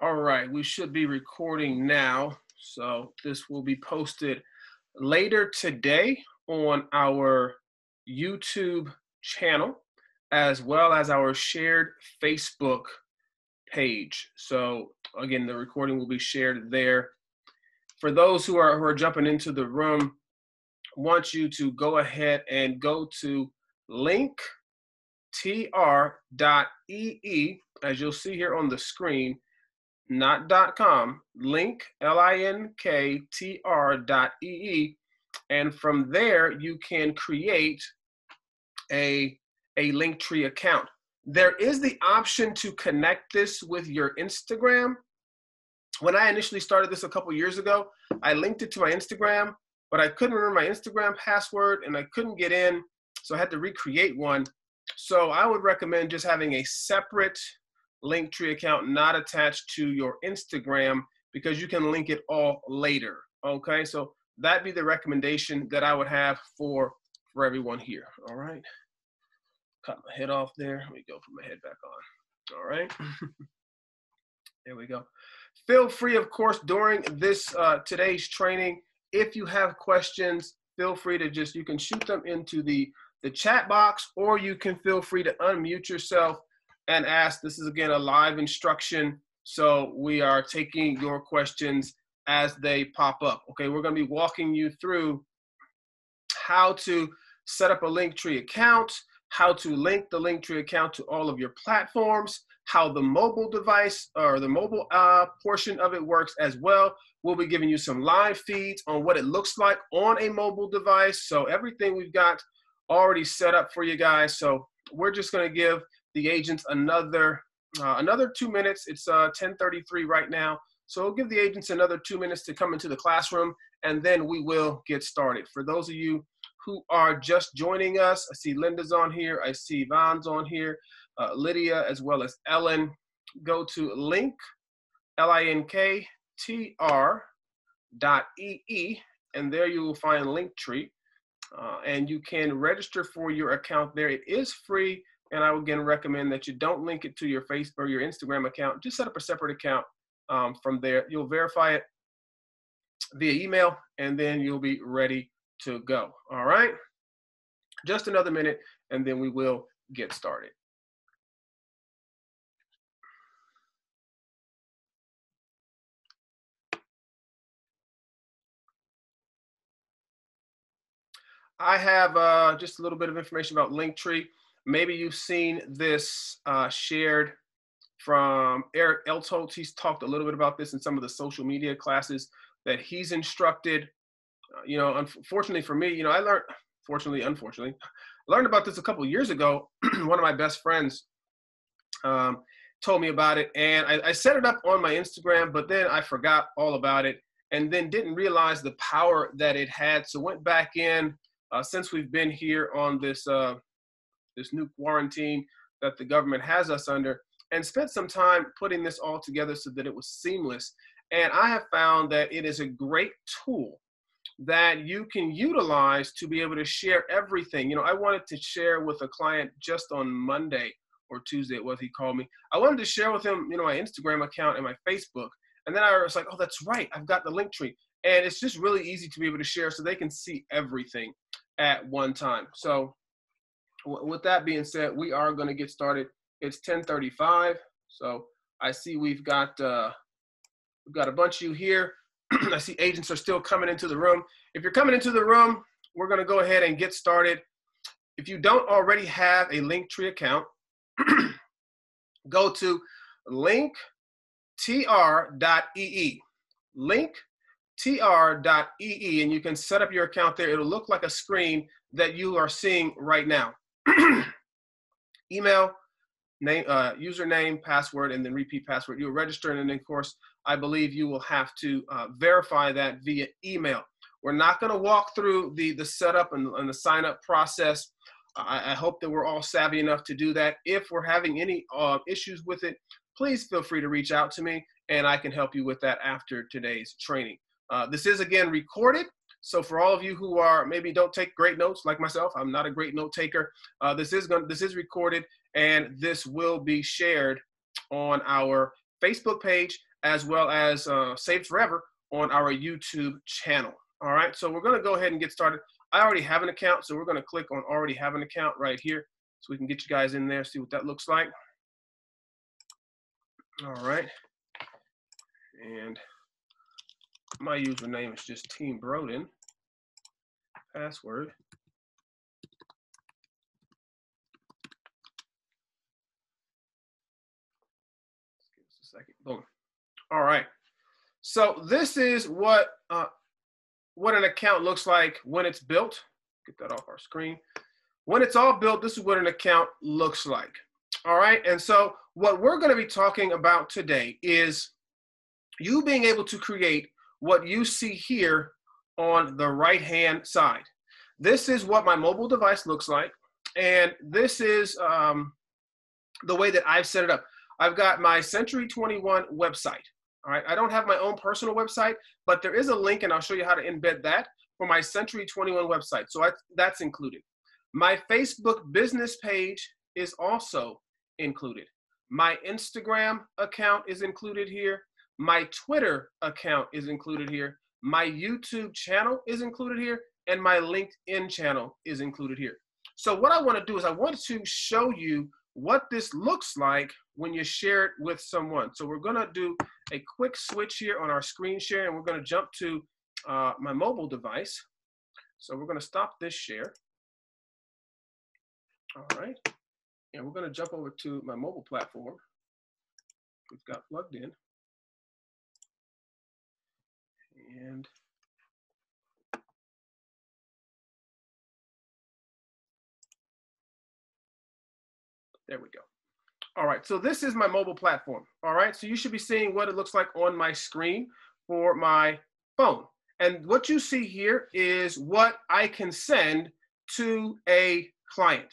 All right, we should be recording now. So this will be posted later today on our YouTube channel, as well as our shared Facebook page. So again, the recording will be shared there. For those who are jumping into the room, I want you to go ahead and go to linktr.ee, as you'll see here on the screen, not .com, link, linktr.ee, and from there you can create a LinkTree account. There is the option to connect this with your Instagram. When I initially started this a couple years ago, I linked it to my Instagram, but I couldn't remember my Instagram password and I couldn't get in, so I had to recreate one. So I would recommend just having a separate LinkTree account not attached to your Instagram, because you can link it all later. Okay, so that'd be the recommendation that I would have for everyone here. All right, cut my head off there. Let me go put my head back on. All right. There we go. Feel free, of course, during this today's training, if you have questions, feel free to you can shoot them into the chat box, or you can feel free to unmute yourself and ask. This is, again, a live instruction, so we are taking your questions as they pop up. Okay, we're going to be walking you through how to set up a LinkTree account, how to link the LinkTree account to all of your platforms, how the mobile device or the mobile portion of it works as well. We'll be giving you some live feeds on what it looks like on a mobile device. So everything we've got already set up for you guys. So we're just going to give the agents another 2 minutes. It's 10:33 right now. So we'll give the agents another 2 minutes to come into the classroom, and then we will get started. For those of you who are just joining us, I see Linda's on here. I see Yvonne's on here, Lydia, as well as Ellen. Go to link, linktr.ee, and there you will find LinkTree. And you can register for your account there. It is free, and I would again recommend that you don't link it to your Facebook or your Instagram account. Just set up a separate account from there. You'll verify it via email, and then you'll be ready to go. All right? Just another minute, and then we will get started. I have just a little bit of information about LinkTree. Maybe you've seen this shared from Eric Eltholtz. He's talked a little bit about this in some of the social media classes that he's instructed. Unfortunately for me, I learned, unfortunately, learned about this a couple of years ago. One of my best friends told me about it, and I set it up on my Instagram, but then I forgot all about it and then didn't realize the power that it had. So went back in since we've been here on this new quarantine that the government has us under, and spent some time putting this all together so that it was seamless. And I have found that it is a great tool that you can utilize to be able to share everything. I wanted to share with a client just on Monday or Tuesday, it was, he called me. I wanted to share with him, my Instagram account and my Facebook. And then I was like, oh, that's right, I've got the LinkTree. And it's just really easy to be able to share so they can see everything at one time. So with that being said, we are going to get started. It's 10:35. So I see we've got a bunch of you here. I see agents are still coming into the room. If you're coming into the room, we're going to go ahead and get started. If you don't already have a LinkTree account, go to linktr.ee. linktr.ee, and you can set up your account there. It'll look like a screen that you are seeing right now. Email, name, username, password, and then repeat password. You'll register, and then, of course, I believe you will have to verify that via email. We're not going to walk through the setup and the sign-up process. I hope that we're all savvy enough to do that. If we're having any issues with it, please feel free to reach out to me, and I can help you with that after today's training. This is, again, recorded. So for all of you who are maybe don't take great notes like myself, I'm not a great note taker. This is recorded, and this will be shared on our Facebook page as well as saved forever on our YouTube channel. All right, so we're going to go ahead and get started. I already have an account, so we're going to click on already have an account right here so we can get you guys in there, see what that looks like. All right, and my username is just Team Broden. Password. Give us a second. Boom. All right. So this is what an account looks like when it's built. Get that off our screen. When it's all built, this is what an account looks like. All right. And so what we're going to be talking about today is you being able to create what you see here on the right-hand side. This is what my mobile device looks like. And this is the way that I've set it up. I've got my Century 21 website. All right, I don't have my own personal website, but there is a link, and I'll show you how to embed that for my Century 21 website. So that's included. My Facebook business page is also included. My Instagram account is included here. My Twitter account is included here. My YouTube channel is included here, and my LinkedIn channel is included here. So what I want to do is I want to show you what this looks like when you share it with someone. So we're going to do a quick switch here on our screen share, and we're going to jump to my mobile device. So we're going to stop this share. All right. And we're going to jump over to my mobile platform. We've got plugged in. And there we go. All right, so this is my mobile platform. All right, so you should be seeing what it looks like on my screen for my phone. And what you see here is what I can send to a client.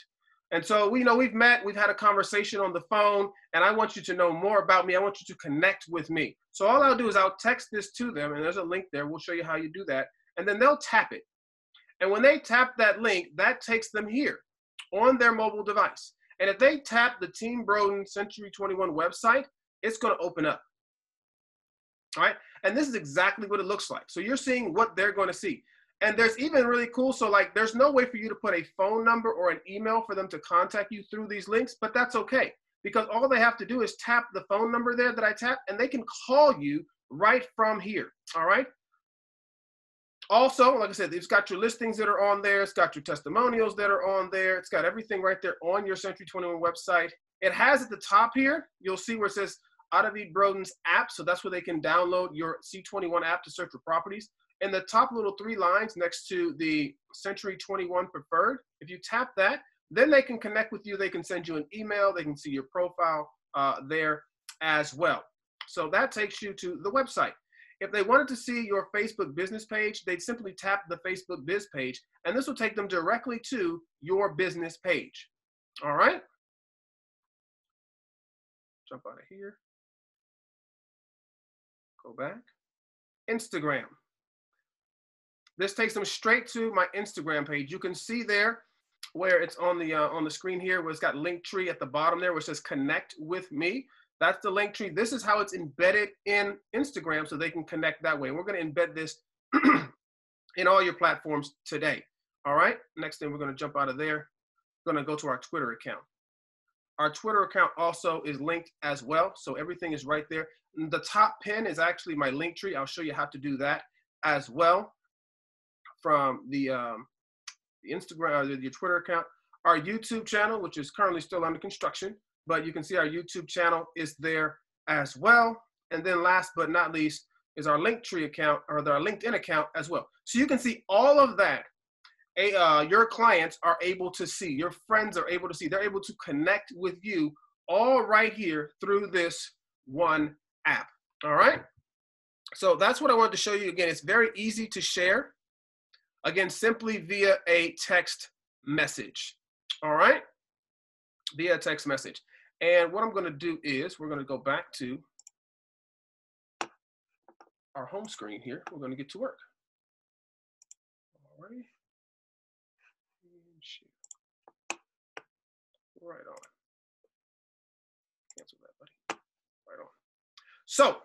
And so we've met, we've had a conversation on the phone, and I want you to know more about me. I want you to connect with me. So all I'll do is I'll text this to them, and there's a link there. We'll show you how you do that. And then they'll tap it. And when they tap that link, that takes them here on their mobile device. And if they tap the Team Broden Century 21 website, it's going to open up. All right. And this is exactly what it looks like. So you're seeing what they're going to see. And there's even really cool. So like there's no way for you to put a phone number or an email for them to contact you through these links, but that's okay. Because all they have to do is tap the phone number there that I tapped, and they can call you right from here. All right. Also, like I said, it's got your listings that are on there. It's got your testimonials that are on there. It's got everything right there on your Century 21 website. It has at the top here, you'll see where it says David Broden's app. So that's where they can download your C21 app to search for properties. In the top little 3 lines next to the Century 21 preferred, if you tap that, then they can connect with you. They can send you an email. They can see your profile there as well. So that takes you to the website. If they wanted to see your Facebook business page, they'd simply tap the Facebook biz page, and this will take them directly to your business page. All right? Jump out of here. Go back. Instagram. This takes them straight to my Instagram page. You can see there where it's on the screen here, where it's got LinkTree at the bottom there, where it says connect with me. That's the LinkTree. This is how it's embedded in Instagram so they can connect that way. And we're going to embed this in all your platforms today. All right. Next thing, we're going to jump out of there. We're going to go to our Twitter account. Our Twitter account also is linked as well. So everything is right there. The top pin is actually my LinkTree. I'll show you how to do that as well from the Instagram, your Twitter account. Our YouTube channel, which is currently still under construction, but you can see our YouTube channel is there as well. And then last but not least is our LinkTree account, or our LinkedIn account as well. So you can see all of that. Your clients are able to see, your friends are able to see, they're able to connect with you all right here through this one app. All right. So that's what I wanted to show you. Again, it's very easy to share. Again, simply via a text message. All right. Via a text message. And what I'm going to do is we're going to go back to our home screen here. We're going to get to work. All right. Right on. Cancel that, buddy. Right on. So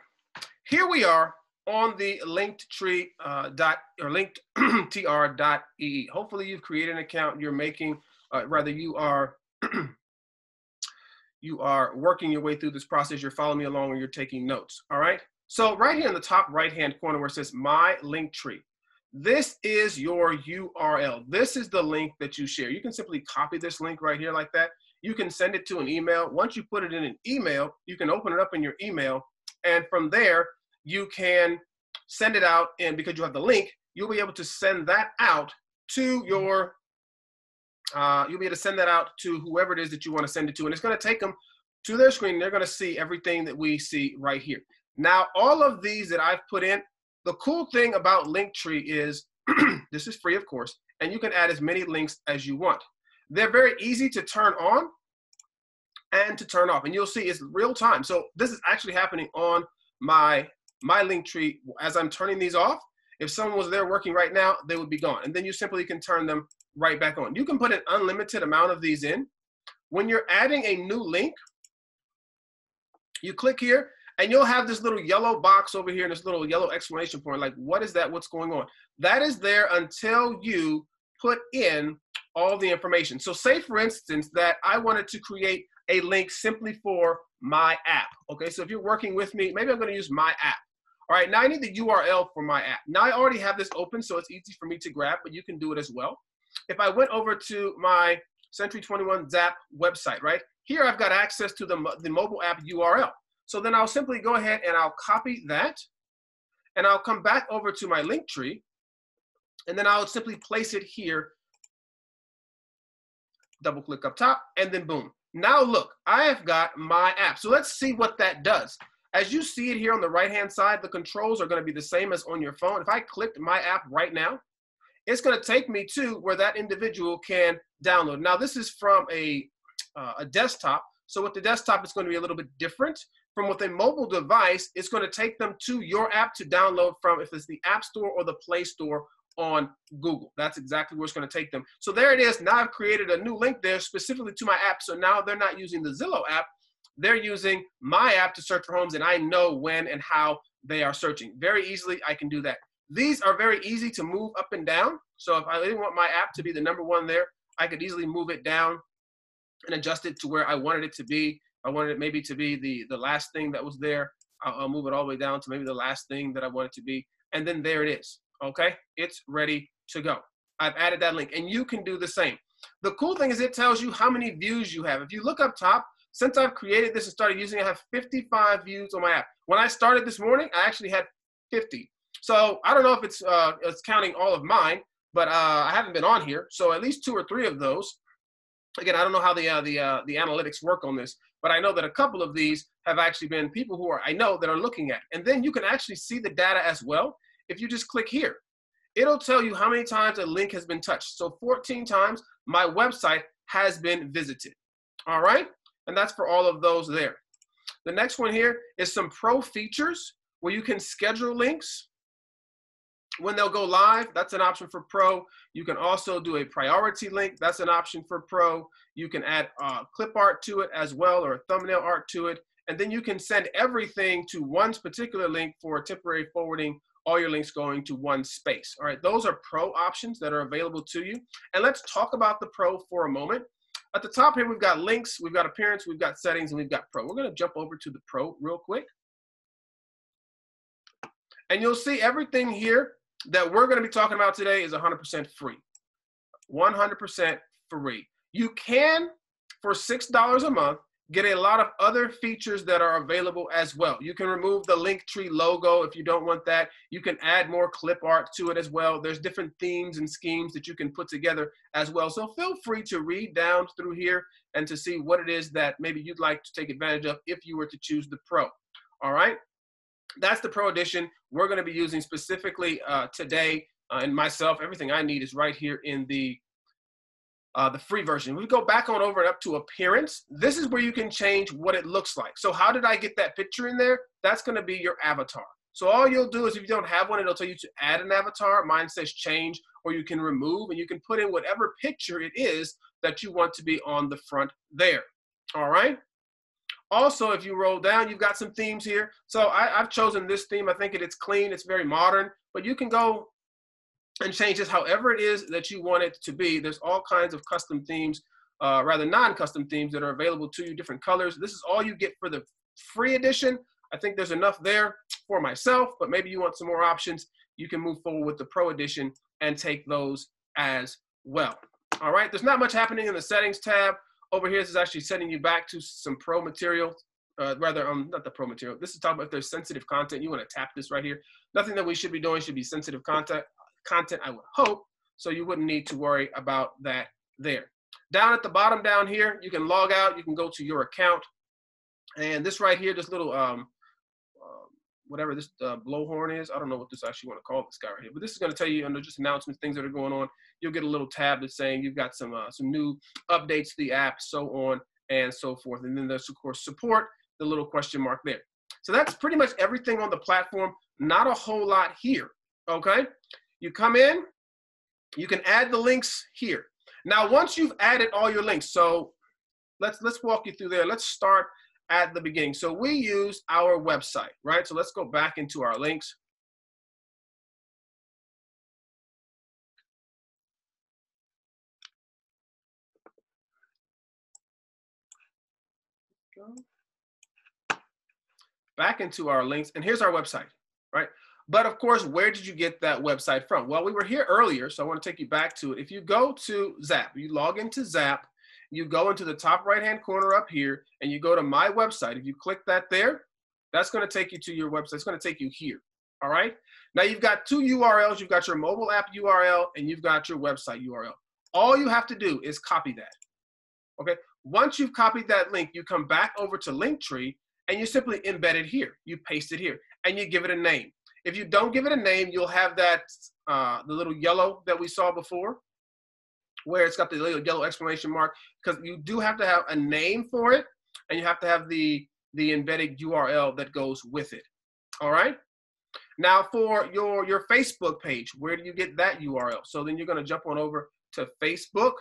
here we are on the LinkTree dot or linktr.ee. Hopefully you've created an account. You're making, rather you are you are working your way through this process. You're following me along, or you're taking notes. All right. So right here in the top right-hand corner where it says My LinkTree, this is your URL. This is the link that you share. You can simply copy this link right here like that. You can send it to an email. Once you put it in an email, you can open it up in your email, and from there you can send it out. And because you have the link, you'll be able to send that out to your you'll be able to send that out to whoever it is that you want to send it to, and it's going to take them to their screen. They're going to see everything that we see right here. Now, all of these that I've put in, the cool thing about LinkTree is this is free, of course, and you can add as many links as you want. They're very easy to turn on and to turn off, and you'll see it's real time. So this is actually happening on my LinkTree as I'm turning these off. If someone was there working right now, they would be gone, and then you simply can turn them right back on. You can put an unlimited amount of these in. When you're adding a new link, you click here, and you'll have this little yellow box over here and this little yellow exclamation point, like, what is that? What's going on? That is there until you put in all the information. So say, for instance, that I wanted to create a link simply for my app. Okay, so if you're working with me, maybe I'm going to use my app. All right, now I need the URL for my app. Now I already have this open, so it's easy for me to grab, but you can do it as well. If I went over to my Century 21 Zap website, right, here I've got access to the mobile app URL. So then I'll simply go ahead and I'll copy that, and I'll come back over to my LinkTree, and then I'll simply place it here, double click up top, and then boom. Now look, I have got my app. So let's see what that does. As you see it here on the right-hand side, the controls are going to be the same as on your phone. If I clicked my app right now, it's going to take me to where that individual can download. Now this is from a desktop. So with the desktop, it's going to be a little bit different. From with a mobile device, it's going to take them to your app to download from, if it's the App Store or the Play Store on Google. That's exactly where it's going to take them. So there it is. Now I've created a new link there specifically to my app. So now they're not using the Zillow app. They're using my app to search for homes, and I know when and how they are searching. Very easily, I can do that. These are very easy to move up and down. So if I didn't want my app to be the #1 there, I could easily move it down and adjust it to where I wanted it to be. I wanted it maybe to be the last thing that was there. I'll move it all the way down to maybe the last thing that I want it to be. And then there it is. Okay, it's ready to go. I've added that link, and you can do the same. The cool thing is it tells you how many views you have. If you look up top, since I've created this and started using it, I have 55 views on my app. When I started this morning, I actually had 50. So I don't know if it's counting all of mine, but I haven't been on here. So at least 2 or 3 of those. Again, I don't know how the analytics work on this, but I know that a couple of these have actually been people who I know that are looking at it. And then you can actually see the data as well. If you just click here, it'll tell you how many times a link has been touched. So 14 times my website has been visited. All right, and that's for all of those there. The next one here is some pro features where you can schedule links when they'll go live. That's an option for pro. You can also do a priority link. That's an option for pro. You can add clip art to it as well, or a thumbnail art to it. And then you can send everything to one particular link for temporary forwarding, all your links going to one space. All right, those are pro options that are available to you. And let's talk about the pro for a moment. At the top here, we've got links, we've got appearance, we've got settings, and we've got pro. We're going to jump over to the pro real quick. And you'll see everything here that we're going to be talking about today is 100% free. 100% free. You can, for $6 a month, get a lot of other features that are available as well. You can remove the LinkTree logo if you don't want that. You can add more clip art to it as well. There's different themes and schemes that you can put together as well. So feel free to read down through here and to see what it is that maybe you'd like to take advantage of if you were to choose the Pro. All right? That's the Pro edition we're going to be using specifically today. And myself, everything I need is right here in the free version. We go back on over and up to appearance. This is where you can change what it looks like. So how did I get that picture in there? That's going to be your avatar. So all you'll do is, if you don't have one, it'll tell you to add an avatar. Mine says change, or you can remove, and you can put in whatever picture it is that you want to be on the front there. All right. Also, if you roll down, you've got some themes here. So I've chosen this theme. I think it's clean, it's very modern, but you can go and change this however it is that you want it to be. There's all kinds of custom themes, rather non-custom themes that are available to you, different colors. This is all you get for the free edition. I think there's enough there for myself, but maybe you want some more options. You can move forward with the Pro Edition and take those as well. All right, there's not much happening in the settings tab. Over here, this is actually sending you back to some pro material. Not the pro material. This is talking about if there's sensitive content. You want to tap this right here. Nothing that we should be doing should be sensitive content, I would hope, so you wouldn't need to worry about that there. Down at the bottom down here, you can log out. You can go to your account. And this right here, this little, whatever this blowhorn is, I don't know what this actually want to call this guy right here, but this is going to tell you under just announcements, things that are going on. You'll get a little tab that's saying you've got some new updates to the app, so on and so forth. And then there's, of course, support, the little question mark there. So that's pretty much everything on the platform. Not a whole lot here, okay? You come in, you can add the links here. Now, once you've added all your links, so let's walk you through there. Let's start at the beginning. So we use our website, right? So let's go back into our links. Back into our links, and here's our website, right? But of course, where did you get that website from? Well, we were here earlier, so I want to take you back to it. If you go to Zap, you log into Zap, you go into the top right-hand corner up here, and you go to My Website. If you click that there, that's going to take you to your website. It's going to take you here, all right? Now, you've got two URLs. You've got your mobile app URL, and you've got your website URL. All you have to do is copy that, okay? Once you've copied that link, you come back over to LinkTree, and you simply embed it here. You paste it here, and you give it a name. If you don't give it a name, you'll have that, the little yellow that we saw before, where it's got the little yellow exclamation mark, because you do have to have a name for it, and you have to have the embedded URL that goes with it, all right? Now for your Facebook page, where do you get that URL? So then you're gonna jump on over to Facebook,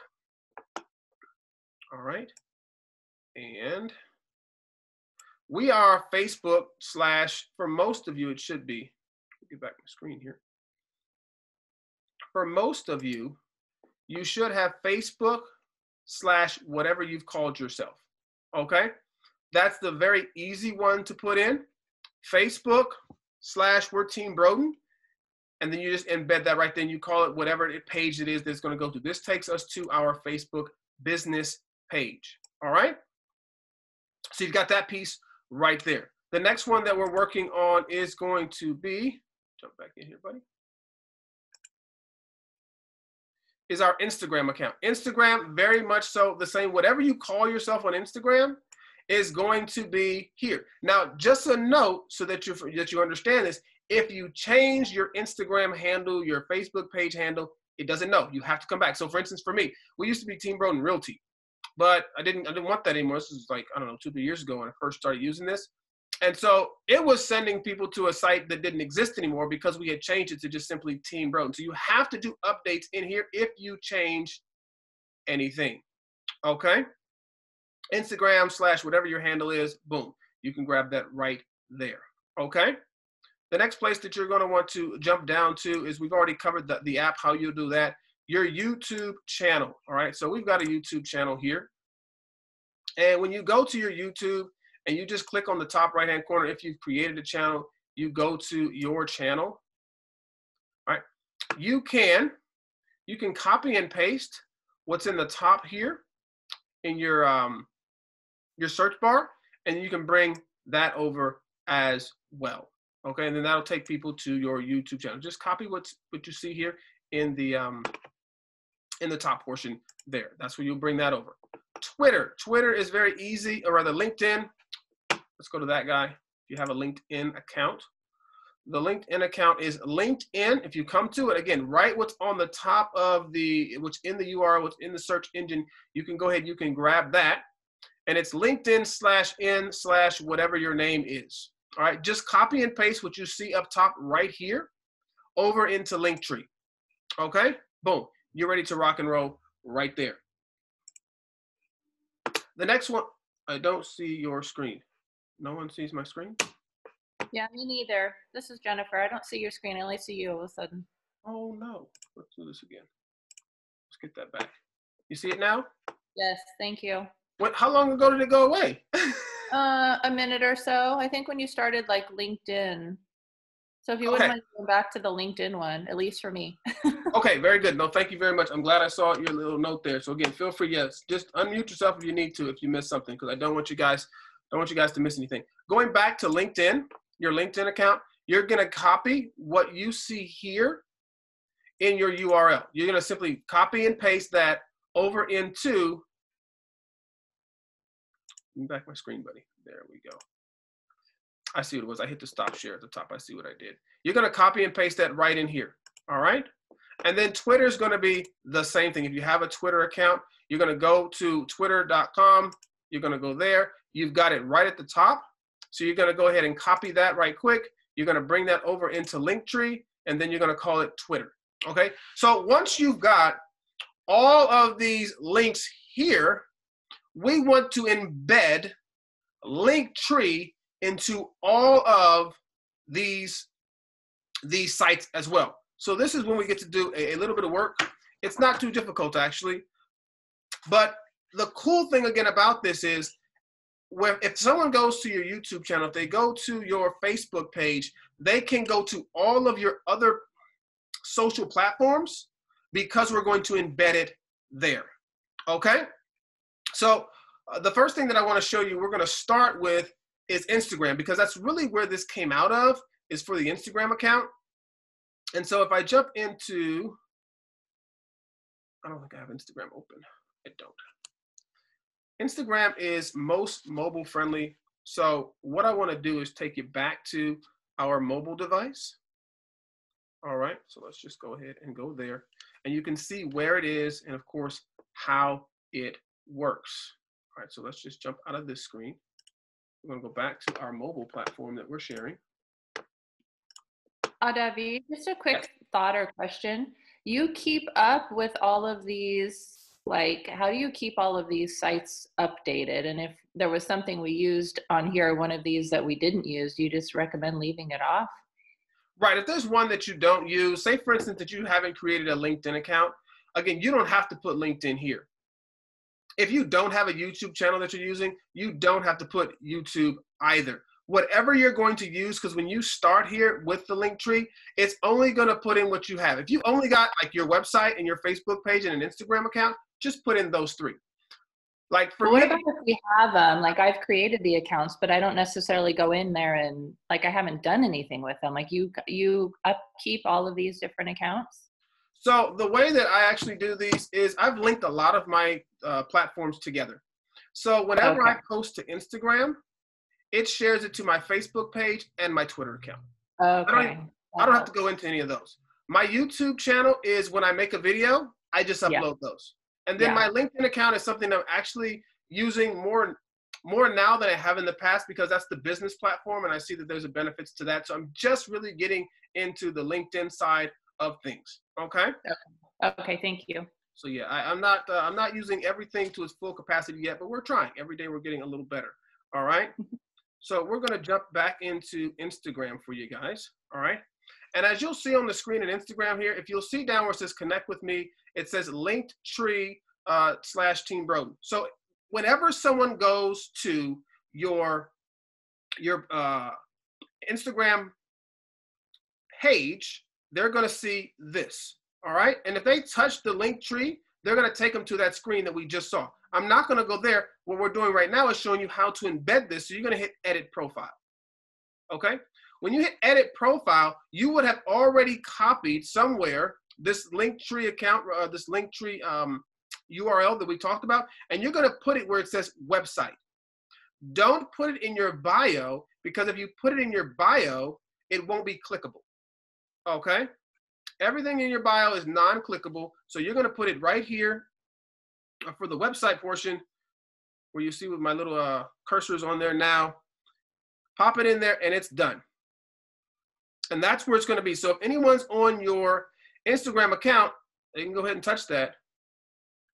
all right? And we are Facebook / for most of you, it should be, get back my screen here. For most of you, you should have Facebook / whatever you've called yourself, okay? That's the very easy one to put in. Facebook / we're Team Broden, and then you just embed that right then. You call it whatever page it is that's gonna go to. This takes us to our Facebook business page, all right? So you've got that piece right there. The next one that we're working on is going to be, jump back in here, buddy, is our Instagram account. Instagram, very much so the same. Whatever you call yourself on Instagram is going to be here. Now, just a note so that you understand this, if you change your Instagram handle, your Facebook page handle, it doesn't know. You have to come back. So for instance, for me, we used to be Team Broden Realty, but I didn't want that anymore. This was like, I don't know, 2-3 years ago when I first started using this. And so it was sending people to a site that didn't exist anymore because we had changed it to just simply Team Broden. So you have to do updates in here if you change anything, okay? Instagram / whatever your handle is, boom, you can grab that right there, okay? The next place that you're gonna want to jump down to is, we've already covered the app, how you do that, your YouTube channel, all right? So we've got a YouTube channel here. And when you go to your YouTube and you just click on the top right-hand corner, if you've created a channel, you go to your channel, all right? You can copy and paste what's in the top here in your search bar, and you can bring that over as well, okay? And then that'll take people to your YouTube channel. Just copy what you see here in the top portion there. That's where you'll bring that over. Twitter is very easy, or rather LinkedIn. Let's go to that guy. If you have a LinkedIn account, the LinkedIn account is LinkedIn. If you come to it, again, write what's on the top of what's in the URL, what's in the search engine. You can go ahead, you can grab that. And it's LinkedIn /in/ whatever your name is. All right, just copy and paste what you see up top right here over into LinkTree. Okay, boom, you're ready to rock and roll right there. The next one, I don't see your screen. No one sees my screen? Yeah, me neither. This is Jennifer. I don't see your screen. I only see you all of a sudden. Oh no, let's do this again. Let's get that back. You see it now? Yes, thank you. How long ago did it go away? A minute or so. I think when you started like LinkedIn. So if you wouldn't Okay. mind going back to the LinkedIn one, at least for me. Okay, very good. No, thank you very much. I'm glad I saw your little note there. So again, feel free, yes, just unmute yourself if you need to, if you missed something, because I don't want you guys to miss anything. Going back to LinkedIn, your LinkedIn account, you're gonna copy what you see here in your URL. You're gonna simply copy and paste that over into, back my screen, buddy. There we go. I see what it was. I hit the stop share at the top. I see what I did. You're gonna copy and paste that right in here, all right? And then Twitter is gonna be the same thing. If you have a Twitter account, you're gonna go to twitter.com. You're gonna go there. You've got it right at the top. So you're gonna go ahead and copy that right quick. You're gonna bring that over into LinkTree, and then you're gonna call it Twitter, okay? So once you've got all of these links here, we want to embed LinkTree into all of these sites as well. So this is when we get to do a little bit of work. It's not too difficult actually, but the cool thing again about this is if someone goes to your YouTube channel, if they go to your Facebook page, they can go to all of your other social platforms because we're going to embed it there, okay? So the first thing that I want to show you, we're going to start with is Instagram, because that's really where this came out of, is for the Instagram account. And so if I jump into, I don't think I have Instagram open. I don't. Instagram is most mobile friendly. So what I want to do is take you back to our mobile device. All right, so let's just go ahead and go there. And you can see where it is and of course, how it works. All right, so let's just jump out of this screen. We're gonna go back to our mobile platform that we're sharing. David, just a quick thought or question. You keep up with all of these, like, how do you keep all of these sites updated? And if there was something we used on here, one of these that we didn't use, do you just recommend leaving it off? Right, if there's one that you don't use, say for instance that you haven't created a LinkedIn account, again, you don't have to put LinkedIn here. If you don't have a YouTube channel that you're using, you don't have to put YouTube either. Whatever you're going to use, because when you start here with the LinkTree, it's only going to put in what you have. If you only got like your website and your Facebook page and an Instagram account, just put in those three. Like for What me, about if we have them? Like I've created the accounts, but I don't necessarily go in there and like I haven't done anything with them. Like you upkeep all of these different accounts? so the way that I actually do these is I've linked a lot of my platforms together. So whenever I post to Instagram, it shares it to my Facebook page and my Twitter account. Okay. I don't have to go into any of those. My YouTube channel is when I make a video, I just upload those. And then my LinkedIn account is something I'm actually using more now than I have in the past, because that's the business platform and I see that there's a benefits to that. So I'm just really getting into the LinkedIn side of things. Okay. Okay. Thank you. So yeah, I'm not using everything to its full capacity yet, but we're trying. Every day we're getting a little better. All right. So we're going to jump back into Instagram for you guys. All right. And as you'll see on the screen in Instagram here, if you'll see down where it says connect with me, it says LinkTree /Team Broden. So whenever someone goes to your Instagram page, they're going to see this. All right. And if they touch the LinkTree, they're going to take them to that screen that we just saw. I'm not going to go there. What we're doing right now is showing you how to embed this. So you're going to hit edit profile. Okay. When you hit edit profile, you would have already copied somewhere this LinkTree account, this LinkTree URL that we talked about, and you're going to put it where it says website. Don't put it in your bio, because if you put it in your bio, it won't be clickable. Okay. Everything in your bio is non-clickable. So you're going to put it right here for the website portion where you see with my little cursors on there now. Pop it in there and it's done. And that's where it's going to be. So if anyone's on your Instagram account, they can go ahead and touch that.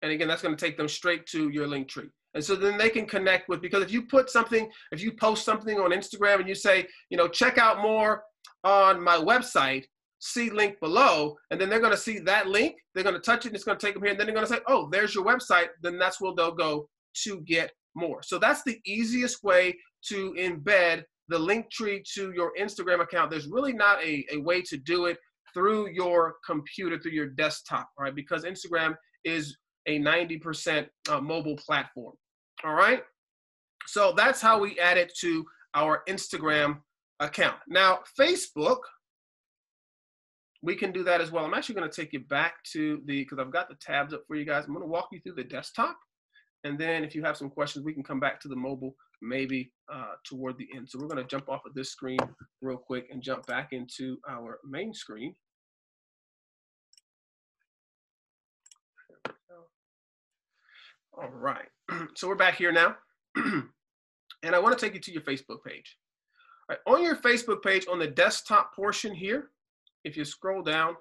And again, that's going to take them straight to your LinkTree. And so then they can connect with, because if you post something on Instagram and you say, check out more on my website, see link below, and then they're going to see that link, they're going to touch it, and it's going to take them here, and then they're going to say, oh, there's your website, then that's where they'll go to get more. So that's the easiest way to embed the LinkTree to your Instagram account. There's really not a way to do it through your computer, through your desktop, all right? Because Instagram is a 90% mobile platform, all right? So that's how we add it to our Instagram account. Now, Facebook, we can do that as well. I'm actually going to take you back to because I've got the tabs up for you guys. I'm going to walk you through the desktop. And then if you have some questions, we can come back to the mobile maybe toward the end. So we're going to jump off of this screen real quick and jump back into our main screen. All right. So we're back here now. And I want to take you to your Facebook page. All right. On your Facebook page, on the desktop portion here, if you scroll down,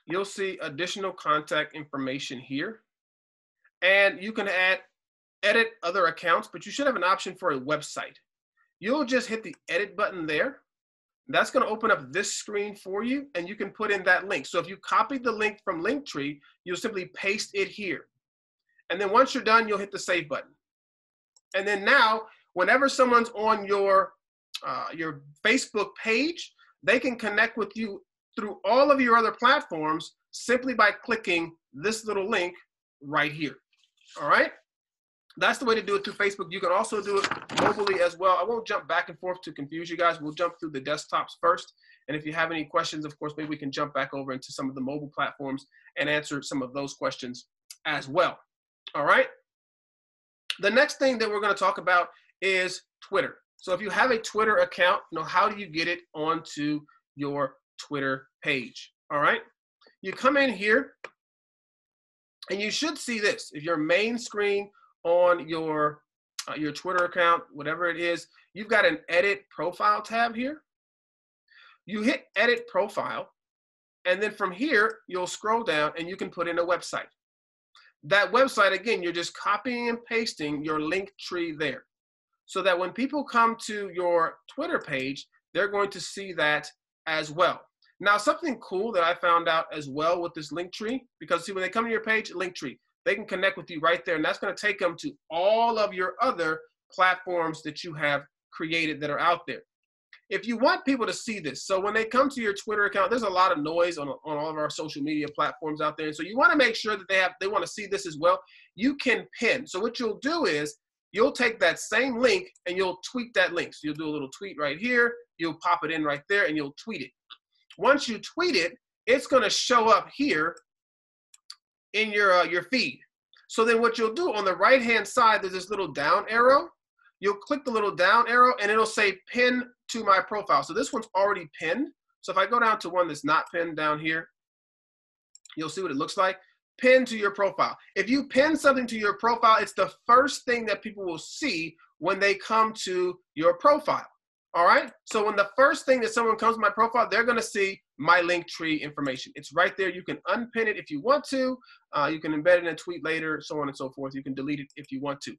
you'll see additional contact information here. And you can edit other accounts, but you should have an option for a website. You'll just hit the edit button there. That's going to open up this screen for you, and you can put in that link. So if you copied the link from LinkTree, you'll simply paste it here. And then once you're done, you'll hit the save button. And then now, whenever someone's on your Facebook page, they can connect with you through all of your other platforms simply by clicking this little link right here. All right? That's the way to do it through Facebook. You can also do it mobilely as well. I won't jump back and forth to confuse you guys. We'll jump through the desktops first. And if you have any questions, of course, maybe we can jump back over into some of the mobile platforms and answer some of those questions as well. All right? The next thing that we're going to talk about is Twitter. So if you have a Twitter account, how do you get it onto your Twitter page? All right? You come in here, and you should see this. If your main screen on your Twitter account, whatever it is, you've got an edit profile tab here. You hit edit profile, and then from here, you'll scroll down and you can put in a website. That website, again, you're just copying and pasting your LinkTree there, so that when people come to your Twitter page, they're going to see that as well. Now, something cool that I found out as well with this LinkTree, because see, when they come to your page, LinkTree, they can connect with you right there, and that's going to take them to all of your other platforms that you have created that are out there. If you want people to see this, so when they come to your Twitter account, there's a lot of noise on all of our social media platforms out there, and so you want to make sure that they want to see this as well. You can pin. So what you'll do is you'll take that same link and you'll tweet that link. So you'll do a little tweet right here, you'll pop it in right there, and you'll tweet it. Once you tweet it, it's going to show up here in your feed. So then what you'll do on the right-hand side, there's this little down arrow. You'll click the little down arrow, and it'll say pin to my profile. So this one's already pinned. So if I go down to one that's not pinned down here, you'll see what it looks like. Pin to your profile. If you pin something to your profile, it's the first thing that people will see when they come to your profile. All right? So when the first thing that someone comes to my profile, they're going to see my LinkTree information. It's right there. You can unpin it if you want to. You can embed it in a tweet later, so on and so forth. You can delete it if you want to.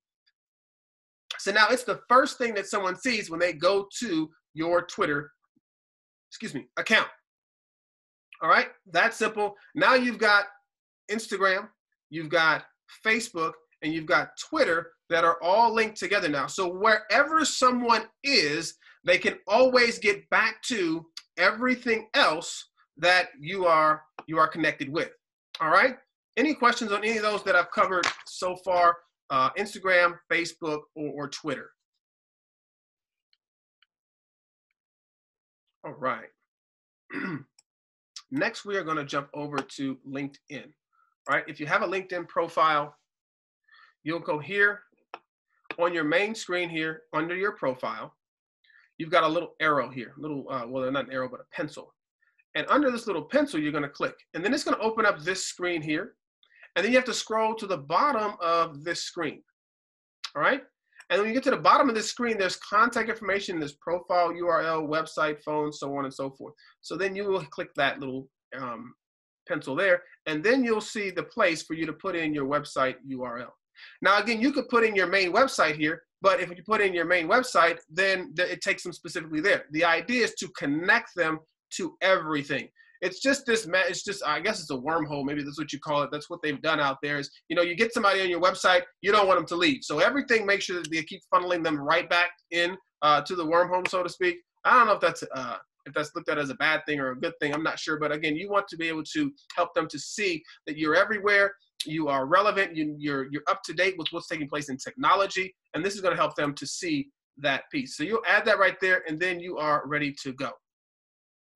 So now it's the first thing that someone sees when they go to your Twitter, account. All right? That's simple. Now you've got Instagram, you've got Facebook, and you've got Twitter that are all linked together now. So wherever someone is, they can always get back to everything else that you are connected with. All right? Any questions on any of those that I've covered so far? Instagram, Facebook, or Twitter? All right. Next, we are going to jump over to LinkedIn. All right? If you have a LinkedIn profile, you'll go here on your main screen here under your profile. You've got a little arrow here, well, not an arrow, but a pencil. And under this little pencil, you're going to click. And then it's going to open up this screen here. And then you have to scroll to the bottom of this screen. All right? And when you get to the bottom of this screen, there's contact information, there's profile, URL, website, phone, so on and so forth. So then you will click that little pencil there, and then you'll see the place for you to put in your website URL. Now, again, you could put in your main website here, but if you put in your main website, then it takes them specifically there. The idea is to connect them to everything. It's just this, it's just, I guess it's a wormhole. Maybe that's what you call it. That's what they've done out there is, you know, you get somebody on your website, you don't want them to leave. So everything, make sure that they keep funneling them right back in to the wormhole, so to speak. I don't know if that's looked at as a bad thing or a good thing. I'm not sure. But again, you want to be able to help them to see that you're everywhere. You are relevant. You're up to date with what's taking place in technology. And this is going to help them to see that piece. So you'll add that right there, and then you are ready to go.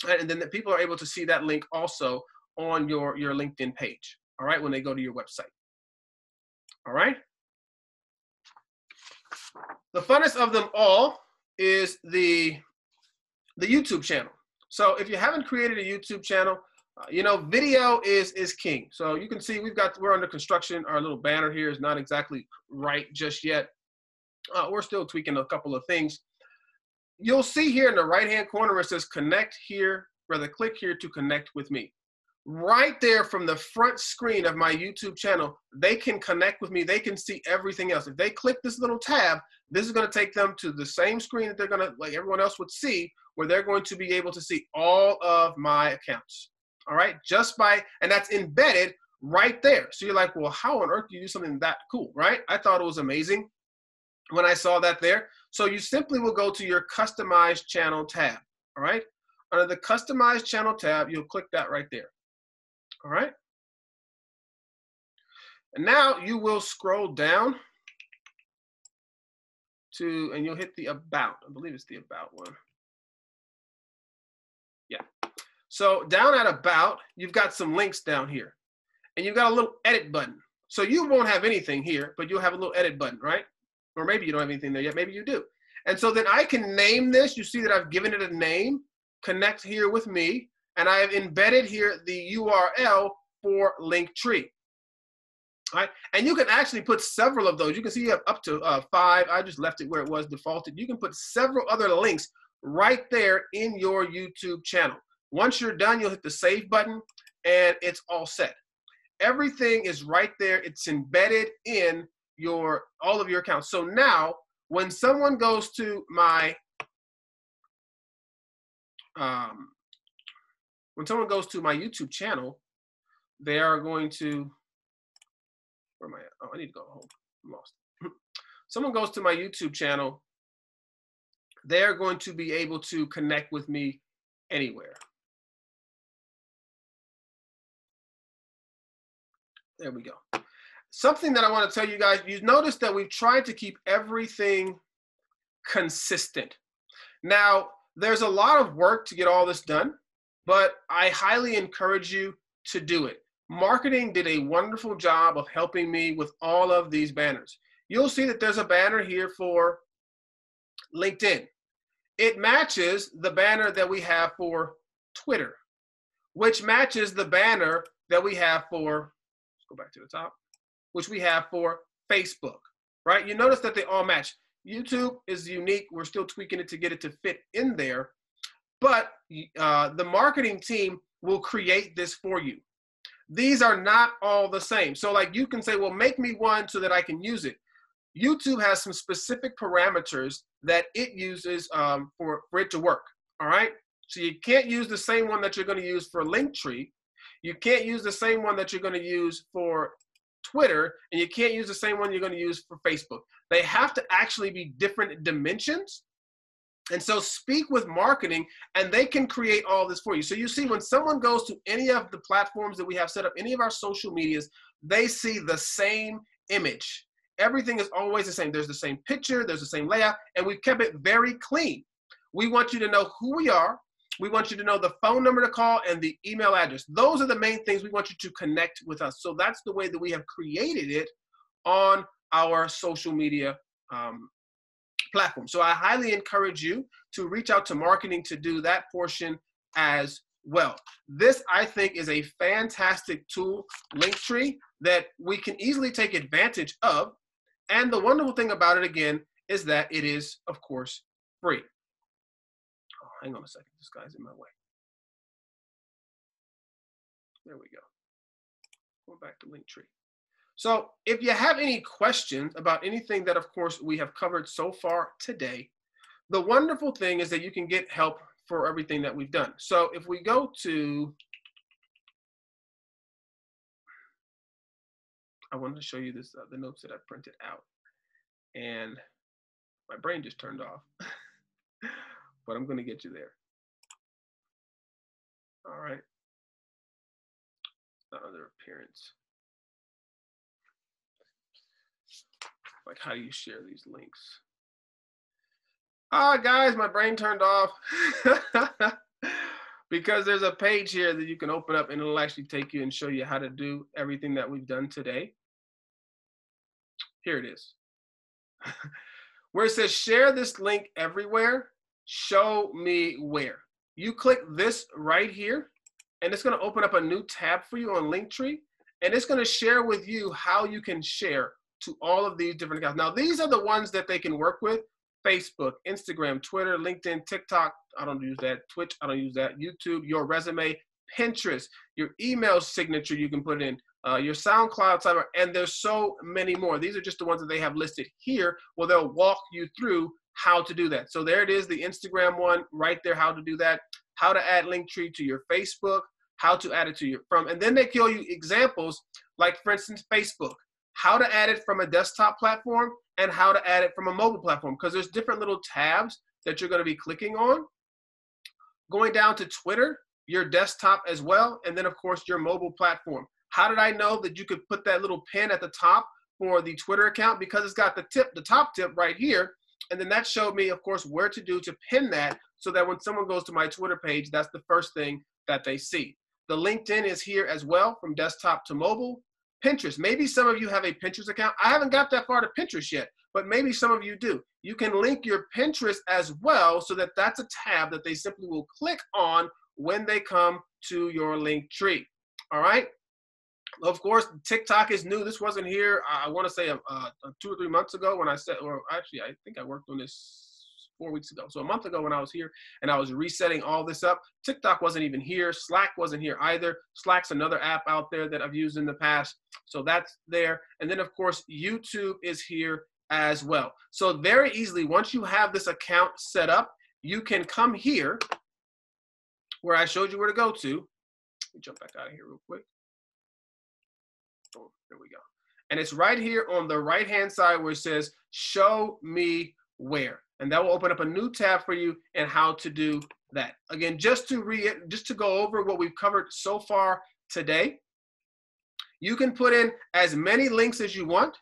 And then the people are able to see that link also on your LinkedIn page, all right, when they go to your website. All right. The funnest of them all is the YouTube channel. So if you haven't created a YouTube channel, you know, video is king. So you can see we're under construction. Our little banner here is not exactly right just yet. We're still tweaking a couple of things. You'll see here in the right-hand corner where it says connect here, rather click here to connect with me. Right there from the front screen of my YouTube channel, they can connect with me. They can see everything else. If they click this little tab, this is going to take them to the same screen that they're going to, like everyone else would see, where they're going to be able to see all of my accounts. All right, and that's embedded right there. So you're like, well, how on earth do you do something that cool, right? I thought it was amazing when I saw that there. So you simply will go to your customized channel tab, all right? Under the customized channel tab, you'll click that right there, all right? And now you will scroll down to, and you'll hit the about. I believe it's the about one. Yeah. So down at about, you've got some links down here, and you've got a little edit button. So you won't have anything here, but you'll have a little edit button, right? Or maybe you don't have anything there yet, maybe you do. And so then I can name this. You see that I've given it a name, connect here with me, and I have embedded here the URL for LinkTree. All right, and you can actually put several of those. You can see you have up to 5. I just left it where it was defaulted. You can put several other links right there in your YouTube channel. Once you're done, you'll hit the save button, and it's all set. Everything is right there. It's embedded in all of your accounts. So now when someone goes to my YouTube channel, they are going to, where am I at? Oh, I need to go home. I'm lost. Someone goes to my YouTube channel, they're going to be able to connect with me anywhere. There we go. Something that I want to tell you guys, you notice that we've tried to keep everything consistent. Now, there's a lot of work to get all this done, but I highly encourage you to do it. Marketing did a wonderful job of helping me with all of these banners. You'll see that there's a banner here for LinkedIn. It matches the banner that we have for Twitter, which matches the banner that we have for, let's go back to the top, which we have for Facebook, right? You notice that they all match. YouTube is unique. We're still tweaking it to get it to fit in there, but the marketing team will create this for you. These are not all the same. So like you can say, well, make me one so that I can use it. YouTube has some specific parameters that it uses for it to work, all right? So you can't use the same one that you're going to use for LinkTree. You can't use the same one that you're going to use for Twitter, and you can't use the same one you're going to use for Facebook. They have to actually be different dimensions. And so speak with marketing, and they can create all this for you. So you see, when someone goes to any of the platforms that we have set up, any of our social medias, they see the same image. Everything is always the same. There's the same picture, there's the same layout, and we've kept it very clean. We want you to know who we are. We want you to know the phone number to call and the email address. Those are the main things we want you to connect with us. So that's the way that we have created it on our social media platform. So I highly encourage you to reach out to marketing to do that portion as well. This, I think, is a fantastic tool, LinkTree, that we can easily take advantage of. And the wonderful thing about it, again, is that it is, of course, free. Oh, hang on a second. This guy's in my way. There we go. Going back to LinkTree. So if you have any questions about anything that, of course, we have covered so far today, the wonderful thing is that you can get help for everything that we've done. So if we go to, I wanted to show you this, the notes that I printed out, and my brain just turned off, but I'm going to get you there. All right. Other appearance. Like, how do you share these links? Guys, my brain turned off because there's a page here that you can open up and it'll actually take you and show you how to do everything that we've done today. Here it is. Where it says share this link everywhere, show me where. You click this right here and it's going to open up a new tab for you on LinkTree, and it's going to share with you how you can share to all of these different accounts. Now, these are the ones that they can work with: Facebook, Instagram, Twitter, LinkedIn, TikTok. I don't use that. Twitch, I don't use that. YouTube, your resume, Pinterest, your email signature you can put in, your SoundCloud timer, and there's so many more. These are just the ones that they have listed here. Well, they'll walk you through how to do that. So there it is, the Instagram one right there, how to do that, how to add LinkTree to your Facebook, how to add it to your and then they show you examples, like for instance, Facebook, how to add it from a desktop platform and how to add it from a mobile platform, because there's different little tabs that you're going to be clicking on. Going down to Twitter, your desktop as well, and then of course your mobile platform. How did I know that you could put that little pin at the top for the Twitter account? Because it's got the top tip right here, and then that showed me, of course, where to do to pin that, so that when someone goes to my Twitter page, that's the first thing that they see. The LinkedIn is here as well, from desktop to mobile. Pinterest, maybe some of you have a Pinterest account. I haven't got that far to Pinterest yet, but maybe some of you do. You can link your Pinterest as well, so that that's a tab that they simply will click on when they come to your LinkTree. All right. Of course, TikTok is new. This wasn't here, I want to say 2 or 3 months ago when I said, or actually, I think I worked on this 4 weeks ago. So a month ago when I was here and I was resetting all this up, TikTok wasn't even here. Slack wasn't here either. Slack's another app out there that I've used in the past. So that's there. And then of course, YouTube is here as well. So very easily, once you have this account set up, you can come here where I showed you where to go to. Let me jump back out of here real quick. Oh, there we go. And it's right here on the right-hand side where it says, show me where. And that will open up a new tab for you and how to do that. Again, just to go over what we've covered so far today, you can put in as many links as you want.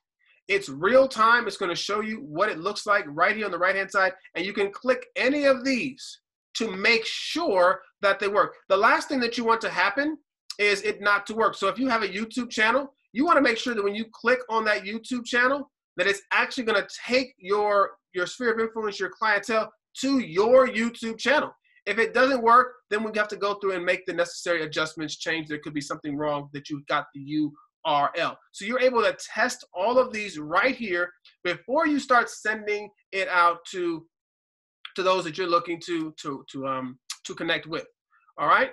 It's real time. It's going to show you what it looks like right here on the right-hand side. And you can click any of these to make sure that they work. The last thing that you want to happen is it not to work. So if you have a YouTube channel, you want to make sure that when you click on that YouTube channel, that it's actually going to take your sphere of influence, your clientele, to your YouTube channel. If it doesn't work, then we have to go through and make the necessary adjustments, change. There could be something wrong that you got the URL. So you're able to test all of these right here before you start sending it out to those that you're looking to connect with. All right.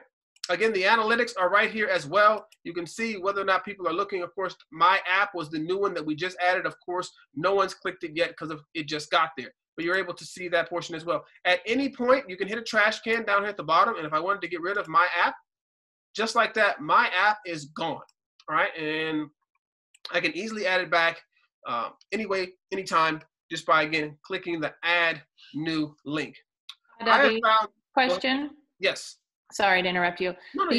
Again, the analytics are right here as well. You can see whether or not people are looking. Of course, my app was the new one that we just added. Of course, no one's clicked it yet because it just got there. But you're able to see that portion as well. At any point, you can hit a trash can down here at the bottom. And if I wanted to get rid of my app, just like that, my app is gone. All right. And I can easily add it back anyway, anytime, just by, again, clicking the add new link. Question? Yes. Sorry to interrupt you. No,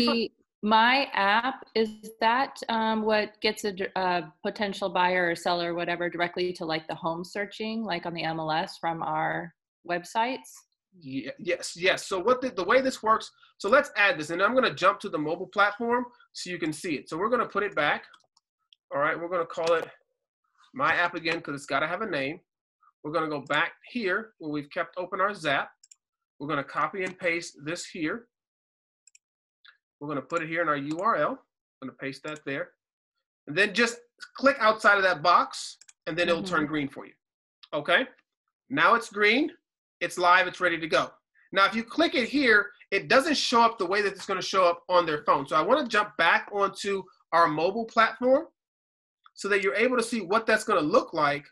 my app, is that what gets a potential buyer or seller or whatever directly to like the home searching, like on the MLS from our websites? Yeah, yes. So the way this works, so let's add this, and I'm going to jump to the mobile platform so you can see it. So we're going to put it back. All right, we're going to call it my app again because it's got to have a name. We're going to go back here where we've kept open our Zap. We're going to copy and paste this here. We're going to put it here in our URL. I'm going to paste that there. And then just click outside of that box, and then it'll turn green for you. Okay? Now it's green. It's live. It's ready to go. Now, if you click it here, it doesn't show up the way that it's going to show up on their phone. So I want to jump back onto our mobile platform so that you're able to see what that's going to look like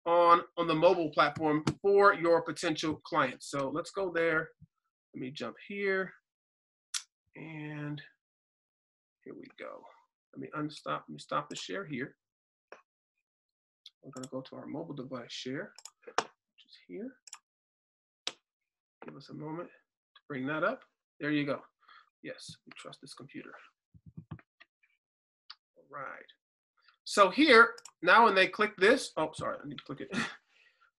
on the mobile platform for your potential clients. So let's go there. Let me jump here. And here we go. Let me stop the share here. We're going to go to our mobile device share, which is here. Give us a moment to bring that up. There you go. Yes, we trust this computer. All right. So here, now when they click this, oh, sorry, I need to click it.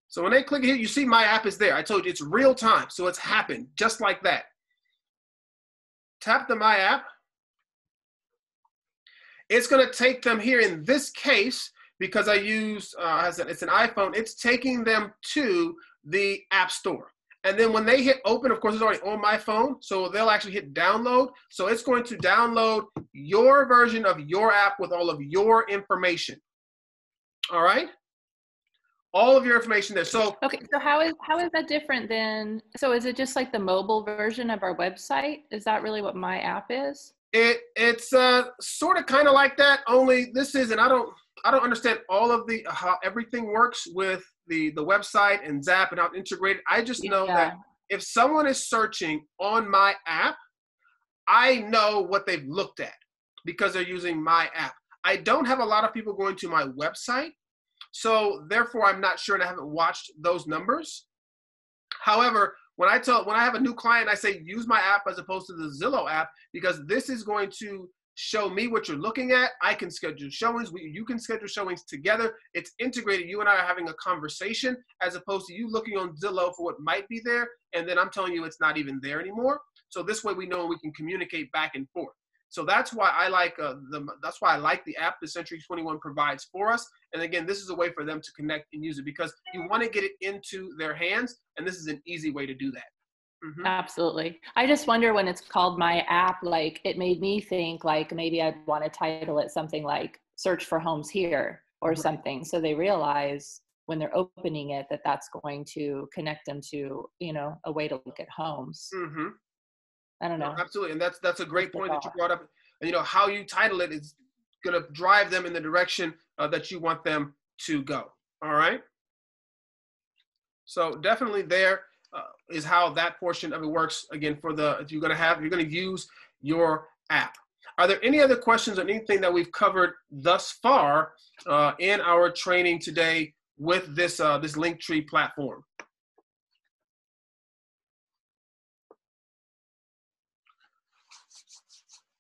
So when they click it here, you see my app is there. I told you it's real time, so it's happened just like that. Tap the My App. It's going to take them here in this case, because I use, it's an iPhone, it's taking them to the App Store. And then when they hit open, of course, it's already on my phone, so they'll actually hit download. So it's going to download your version of your app with all of your information. All right? All of your information there. So okay, so how is that different than, so is it just like the mobile version of our website? Is that really what my app is? It's sort of kind of like that, only this is, and I don't understand all of the how everything works with the website and Zap and how it's integrated. I just know that if someone is searching on my app, I know what they've looked at because they're using my app. I don't have a lot of people going to my website, so therefore I'm not sure, and I haven't watched those numbers. However, when I have a new client, I say use my app as opposed to the Zillow app, because this is going to show me what you're looking at. I can schedule showings. You can schedule showings together. It's integrated. You and I are having a conversation as opposed to you looking on Zillow for what might be there, and then I'm telling you it's not even there anymore. So this way we know we can communicate back and forth. So that's why I like the app that Century 21 provides for us. And again, this is a way for them to connect and use it, because you want to get it into their hands, and this is an easy way to do that. Mm-hmm. Absolutely. I just wonder, when it's called my app, like it made me think like maybe I'd want to title it something like search for homes here or something. So they realize when they're opening it that that's going to connect them to, a way to look at homes. Mm-hmm. I don't know. No, absolutely. And that's a great point that you brought up. And how you title it is going to drive them in the direction that you want them to go. All right. So definitely there is how that portion of it works. Again, if you're going to use your app. Are there any other questions or anything that we've covered thus far in our training today with this LinkTree platform?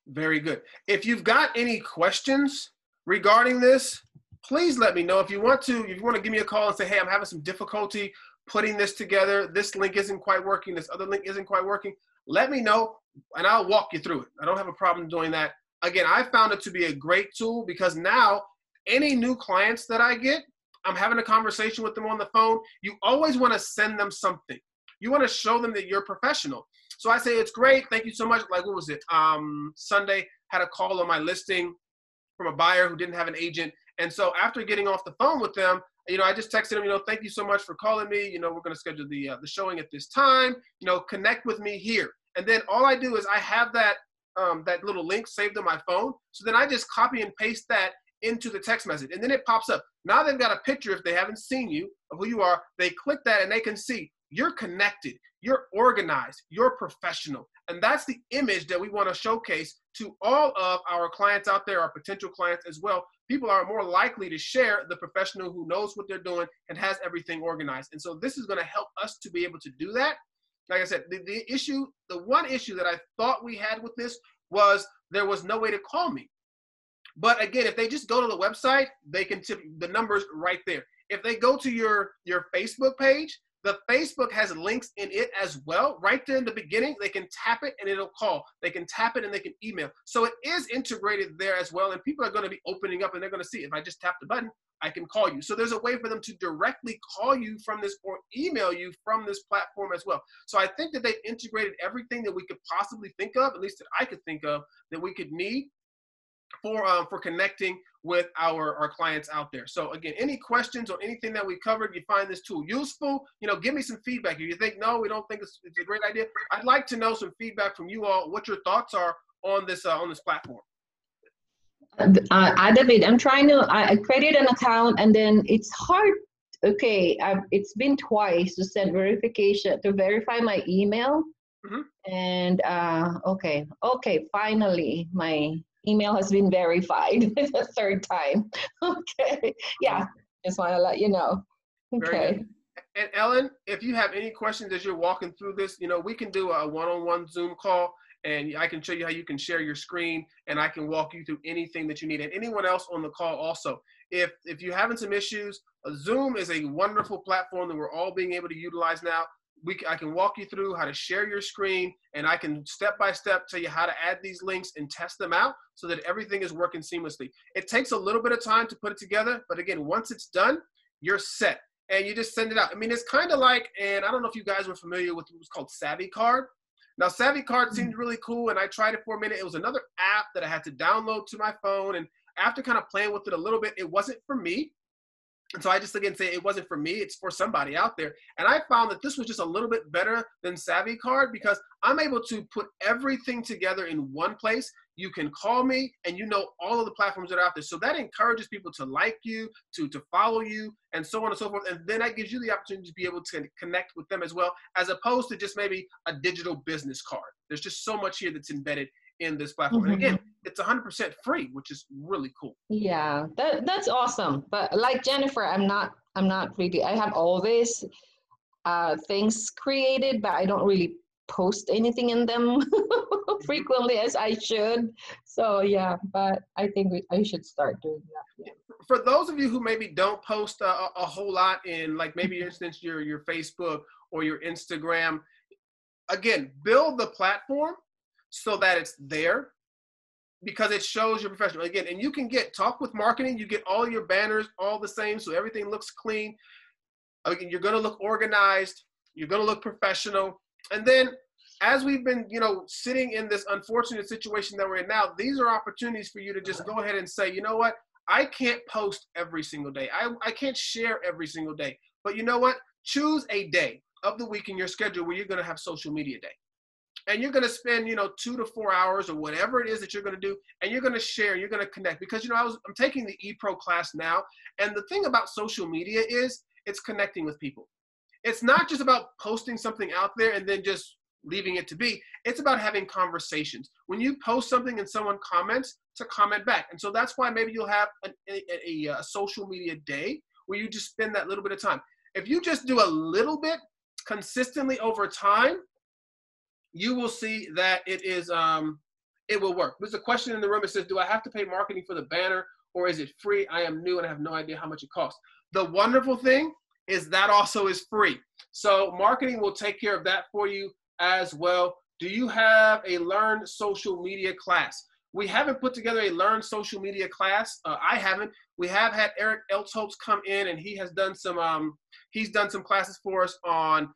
Very good. If you've got any questions regarding this, please let me know. If you want to give me a call and say, hey, I'm having some difficulty putting this together. This link isn't quite working. This other link isn't quite working. Let me know, and I'll walk you through it. I don't have a problem doing that. Again, I found it to be a great tool, because now any new clients that I get, I'm having a conversation with them on the phone. You always want to send them something. You want to show them that you're professional. So I say, it's great. Thank you so much. Like, what was it? Sunday, had a call on my listing from a buyer who didn't have an agent. And so after getting off the phone with them, I just texted them, thank you so much for calling me. We're going to schedule the showing at this time. Connect with me here. And then all I do is I have that little link saved on my phone. So then I just copy and paste that into the text message, and then it pops up. Now they've got a picture, if they haven't seen you, of who you are. They click that and they can see you're connected, you're organized, you're professional. And that's the image that we want to showcase to all of our clients out there, our potential clients as well. People are more likely to share the professional who knows what they're doing and has everything organized. And so this is going to help us to be able to do that. Like I said, the one issue that I thought we had with this was there was no way to call me. But again, if they just go to the website, they can tip the numbers right there. If they go to your Facebook page, the Facebook has links in it as well. Right there in the beginning, they can tap it and it'll call. They can tap it and they can email. So it is integrated there as well. And people are going to be opening up and they're going to see, if I just tap the button, I can call you. So there's a way for them to directly call you from this or email you from this platform as well. So I think that they've integrated everything that we could possibly think of, at least that I could think of, that we could need for connecting with our clients out there. So again, any questions or anything that we covered, you find this tool useful, give me some feedback. If you think, no, we don't think it's a great idea, I'd like to know some feedback from you all, what your thoughts are on this platform. David, I'm trying to, I created an account and then it's hard. Okay, it's been twice to send verification, to verify my email. Mhm. And okay, finally, my email has been verified the third time. Okay, yeah, just want to let you know. Very good. Okay. And Ellen, if you have any questions as you're walking through this, we can do a one-on-one Zoom call, and I can show you how you can share your screen, and I can walk you through anything that you need. And anyone else on the call also, if you're having some issues, Zoom is a wonderful platform that we're all being able to utilize now. I can walk you through how to share your screen, and I can step by step tell you how to add these links and test them out so that everything is working seamlessly. It takes a little bit of time to put it together, but again, once it's done, you're set. And you just send it out. I mean, it's kind of like, and I don't know if you guys were familiar with what's called Savvy Card. Now, Savvy Card seemed really cool, and I tried it for a minute. It was another app that I had to download to my phone, and after kind of playing with it a little bit, it wasn't for me. And so I just again say it wasn't for me, it's for somebody out there. And I found that this was just a little bit better than Savvy Card because I'm able to put everything together in one place. You can call me and you know all of the platforms that are out there. So that encourages people to like you, to follow you, and so on and so forth. And then that gives you the opportunity to be able to connect with them as well, as opposed to just maybe a digital business card. There's just so much here that's embedded in this platform. And again, it's 100% free, which is really cool. Yeah, that's awesome. But like Jennifer, I'm not really, I have all these things created, but I don't really post anything in them frequently as I should. So yeah, but I think I should start doing that. Yeah. For those of you who maybe don't post a whole lot in, like maybe for instance your Facebook or your Instagram, again, build the platform so that it's there, because it shows you're professional. Again, and you can talk with marketing, you get all your banners all the same, so everything looks clean. Again, you're gonna look organized, you're gonna look professional. And then as we've been, sitting in this unfortunate situation that we're in now, these are opportunities for you to just go ahead and say, you know what, I can't post every single day. I can't share every single day. But you know what? Choose a day of the week in your schedule where you're gonna have social media day. And you're going to spend, 2 to 4 hours or whatever it is that you're going to do. And you're going to share, you're going to connect, because, I'm taking the ePro class now. And the thing about social media is it's connecting with people. It's not just about posting something out there and then just leaving it to be. It's about having conversations. When you post something and someone comments, to comment back. And so that's why maybe you'll have a social media day where you just spend that little bit of time. If you just do a little bit consistently over time, you will see that it will work. There's a question in the room that says, do I have to pay marketing for the banner, or is it free? I am new and I have no idea how much it costs. The wonderful thing is that also is free. So marketing will take care of that for you as well. Do you have a Learn Social Media class? We haven't put together a Learn Social Media class. I haven't. We have had Eric Eltholtz come in, and he has done some classes for us on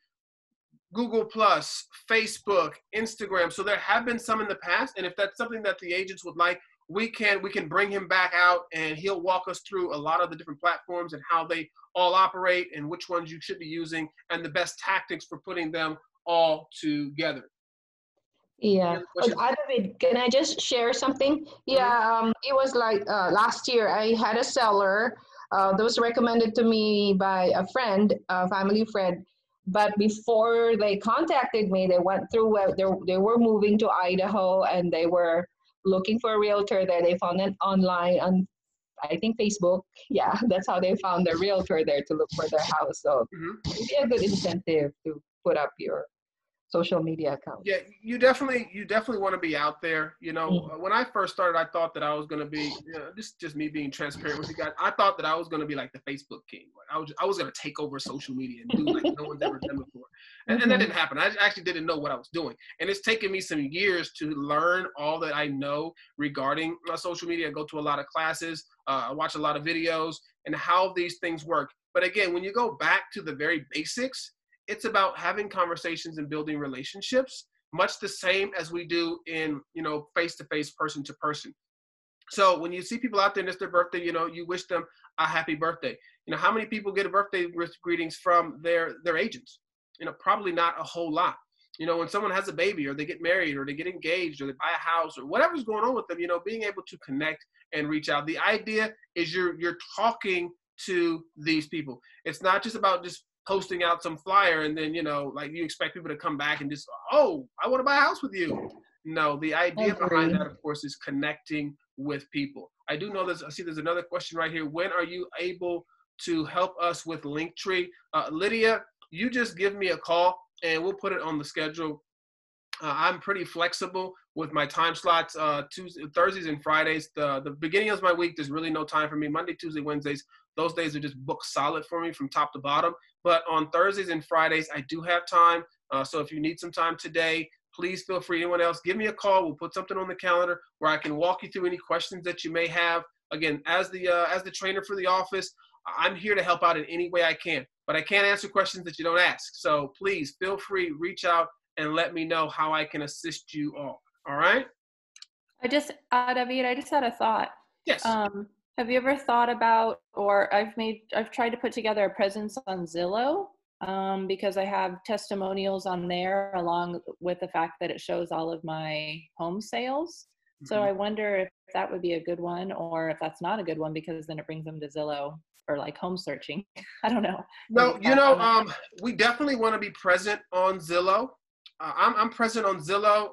Google Plus, Facebook, Instagram. So there have been some in the past, and if that's something that the agents would like, we can bring him back out, and he'll walk us through a lot of the different platforms and how they all operate and which ones you should be using and the best tactics for putting them all together. Yeah. David, can I just share something? Yeah, it was like last year I had a seller that was recommended to me by a friend, a family friend. But before they contacted me, they went through, they were moving to Idaho and they were looking for a realtor there. They found it online on, I think, Facebook. Yeah, that's how they found the realtor there to look for their house. So maybe a good incentive to put up your social media account. Yeah, you definitely want to be out there. When I first started, I thought that I was going to be, this is just me being transparent with you guys. I thought that I was going to be like the Facebook king. Like I was going to take over social media and do like no one's ever done before. And that didn't happen. I actually didn't know what I was doing. And it's taken me some years to learn all that I know regarding social media. I go to a lot of classes, I watch a lot of videos and how these things work. But again, when you go back to the very basics, it's about having conversations and building relationships, much the same as we do in, face-to-face, person-to-person. So when you see people out there and it's their birthday, you wish them a happy birthday. How many people get a birthday greetings from their agents? Probably not a whole lot. You know, when someone has a baby or they get married or they get engaged or they buy a house or whatever's going on with them, you know, being able to connect and reach out. The idea is you're talking to these people. It's not just about just posting out some flyer and then, you know, like you expect people to come back and just, oh, I want to buy a house with you. No, the idea behind that, of course, is connecting with people. I do know this. I see there's another question right here. When are you able to help us with LinkTree? Lydia, you just give me a call and we'll put it on the schedule. I'm pretty flexible with my time slots. Thursdays and Fridays. The beginning of my week, there's really no time for me. Monday, Tuesday, Wednesdays, those days are just booked solid for me from top to bottom. But on Thursdays and Fridays, I do have time. So if you need some time today, please feel free. Anyone else, give me a call. We'll put something on the calendar where I can walk you through any questions that you may have. Again, as the trainer for the office, I'm here to help out in any way I can. But I can't answer questions that you don't ask. So please feel free, reach out and let me know how I can assist you all. All right? David, I just had a thought. Yes. Have you ever thought about, or I've tried to put together a presence on Zillow because I have testimonials on there along with the fact that it shows all of my home sales. Mm-hmm. So I wonder if that would be a good one or if that's not a good one because then it brings them to Zillow or like home searching. I don't know. No, you know, we definitely want to be present on Zillow. I'm present on Zillow.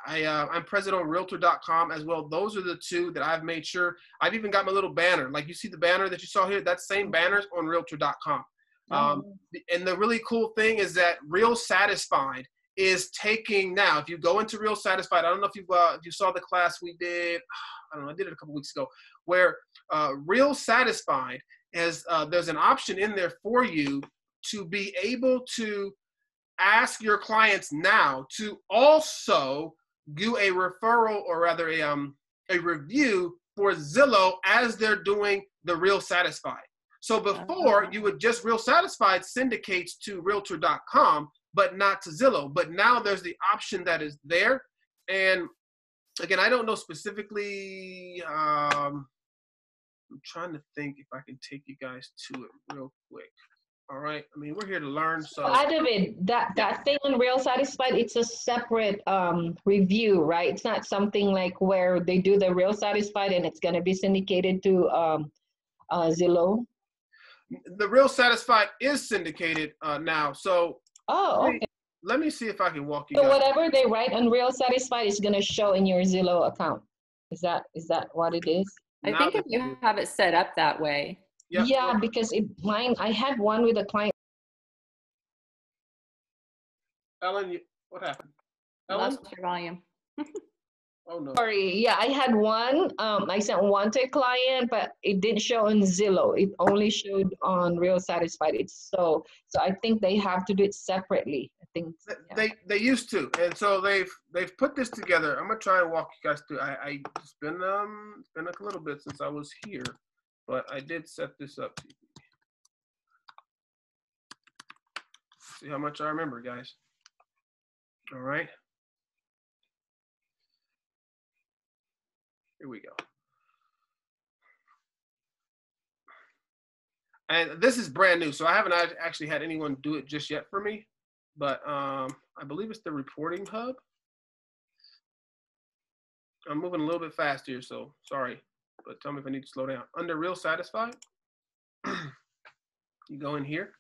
I'm present on Realtor.com as well. Those are the two that I've made sure. I've even got my little banner. Like you see the banner that you saw here, that same banner's on Realtor.com. And the really cool thing is that Real Satisfied is taking now. If you go into Real Satisfied, I don't know if you saw the class we did. I don't know. I did it a couple weeks ago, where Real Satisfied has there's an option in there for you to be able to ask your clients now to also do a referral or rather a review for Zillow as they're doing the Real Satisfied. So before you would just Real Satisfied syndicates to Realtor.com, but not to Zillow. But now there's the option that is there. And again, I don't know specifically. I'm trying to think if I can take you guys to it real quick. All right. I mean, we're here to learn. So David, that thing on Real Satisfied, it's a separate review, right? It's not something like where they do the Real Satisfied and it's going to be syndicated to Zillow. The Real Satisfied is syndicated now. So okay. Let me see if I can walk you. So whatever they write on Real Satisfied is going to show in your Zillow account. Is that what it is? I think if you have it set up that way. Yep. Yeah, because I had one with a client. Ellen, what happened? Ellen? Lost your volume. Oh no. Sorry. Yeah, I had one. I sent one to a client, but it didn't show on Zillow. It only showed on Real Satisfied. So I think they have to do it separately. I think they used to, and so they've put this together. I'm gonna try and walk you guys through. It's been a little bit since I was here, but I did set this up. See how much I remember, guys. All right. Here we go. And this is brand new, so I haven't actually had anyone do it just yet for me, but I believe it's the reporting hub. I'm moving a little bit fast here, so sorry, but tell me if I need to slow down. Under Real Satisfied, you go in here.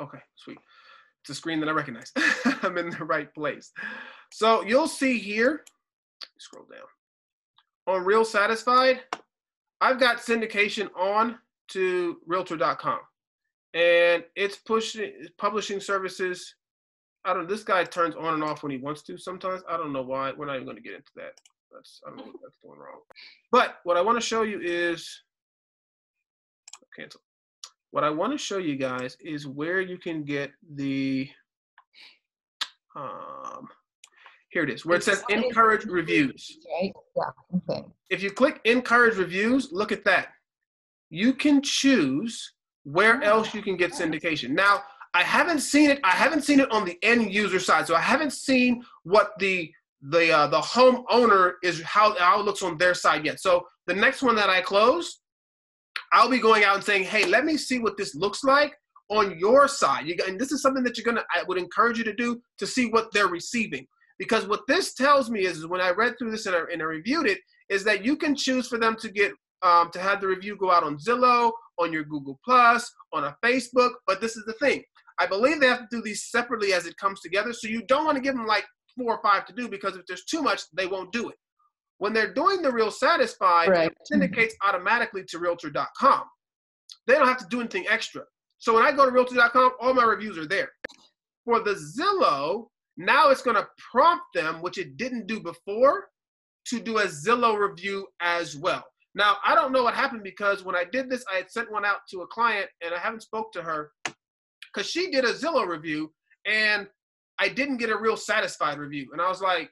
Okay, sweet. It's a screen that I recognize. I'm in the right place. So you'll see here, scroll down. On Real Satisfied, I've got syndication on to Realtor.com. And it's publishing services. I don't know, this guy turns on and off when he wants to sometimes. I don't know why. We're not even going to get into that. I don't know what that's doing wrong. But what I want to show you is, cancel. What I want to show you guys is where you can get the, here it is, where it says encourage reviews. Right? Yeah. Okay. If you click encourage reviews, look at that. You can choose where else you can get syndication. Now, I haven't seen it on the end user side. So I haven't seen what the the homeowner is how it looks on their side yet. So the next one that I close, I'll be going out and saying, hey, let me see what this looks like on your side. And this is something that I would encourage you to do to see what they're receiving. Because what this tells me is when I read through this and I reviewed it, is that you can choose for them to get to have the review go out on Zillow, on your Google Plus, on a Facebook. But this is the thing. I believe they have to do these separately as it comes together. So you don't want to give them like 4 or 5 to do, because if there's too much, they won't do it. When they're doing the Real Satisfied, it syndicates automatically to Realtor.com. They don't have to do anything extra. So when I go to Realtor.com, all my reviews are there. For the Zillow, now it's going to prompt them, which it didn't do before, to do a Zillow review as well. Now, I don't know what happened, because when I did this, I had sent one out to a client, and I haven't spoke to her, because she did a Zillow review, and I didn't get a Real Satisfied review. And I was like,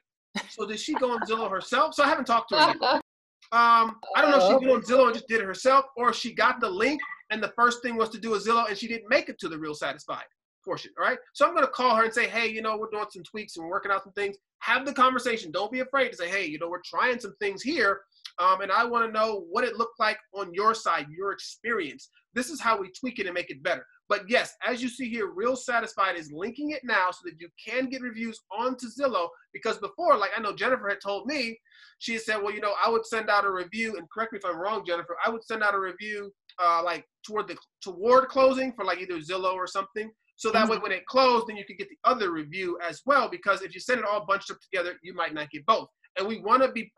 so did she go on Zillow herself? So I haven't talked to her yet. I don't know if she went on Zillow and just did it herself, or she got the link and the first thing was to do a Zillow and she didn't make it to the Real Satisfied portion. All right. So I'm going to call her and say, hey, we're doing some tweaks and we're working out some things. Have the conversation. Don't be afraid to say, hey, we're trying some things here. And I want to know what it looked like on your side, your experience. This is how we tweak it and make it better. But yes, as you see here, Real Satisfied is linking it now so that you can get reviews onto Zillow, because before, like I know Jennifer had told me, she had said, well, I would send out a review, and correct me if I'm wrong, Jennifer, I would send out a review like toward closing for like either Zillow or something. So that way when it closed, then you could get the other review as well, because if you send it all bunched up together, you might not get both. And we want to be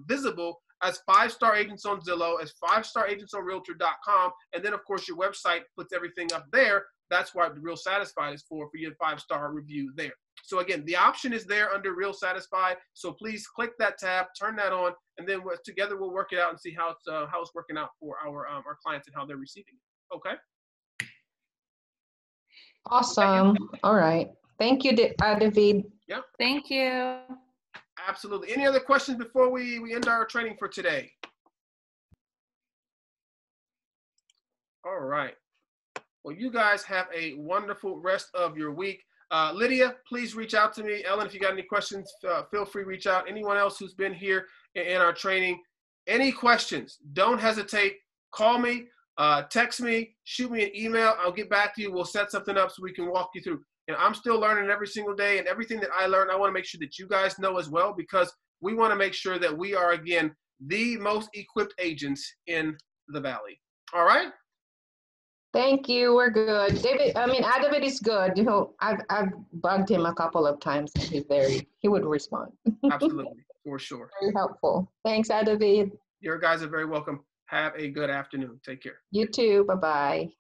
visible as 5-star agents on Zillow, as 5-star agents on Realtor.com, and then of course your website puts everything up there. That's why the Real Satisfied is for your 5-star review there. So again, the option is there under Real Satisfied. So please click that tab, turn that on, and then together we'll work it out and see how it's working out for our clients and how they're receiving it. Okay. Awesome. All right. Thank you, David. Yeah. Thank you. Absolutely. Any other questions before we end our training for today? All right. Well, you guys have a wonderful rest of your week. Lydia, please reach out to me. Ellen, if you got any questions, feel free to reach out. Anyone else who's been here in our training, any questions, don't hesitate. Call me, text me, shoot me an email. I'll get back to you. We'll set something up so we can walk you through. I'm still learning every single day, and everything that I learn, I want to make sure that you guys know as well, because we want to make sure that we are, again, the most equipped agents in the Valley. All right? Thank you. We're good. David is good. I've bugged him a couple of times, and he would respond. Absolutely, for sure. Very helpful. Thanks, David. You guys are very welcome. Have a good afternoon. Take care. You too. Bye-bye.